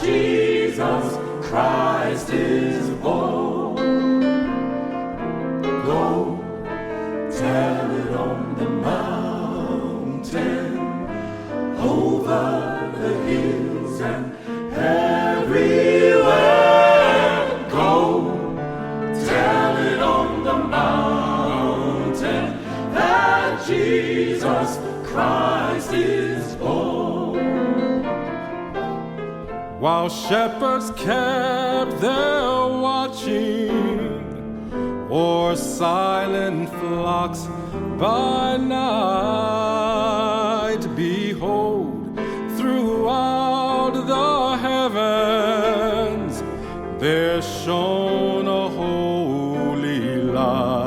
Jesus Christ is born. Go tell it on the mountain, over the hills and everywhere. Go tell it on the mountain that Jesus Christ is born. While shepherds kept their watching o'er silent flocks by night, behold, throughout the heavens there shone a holy light.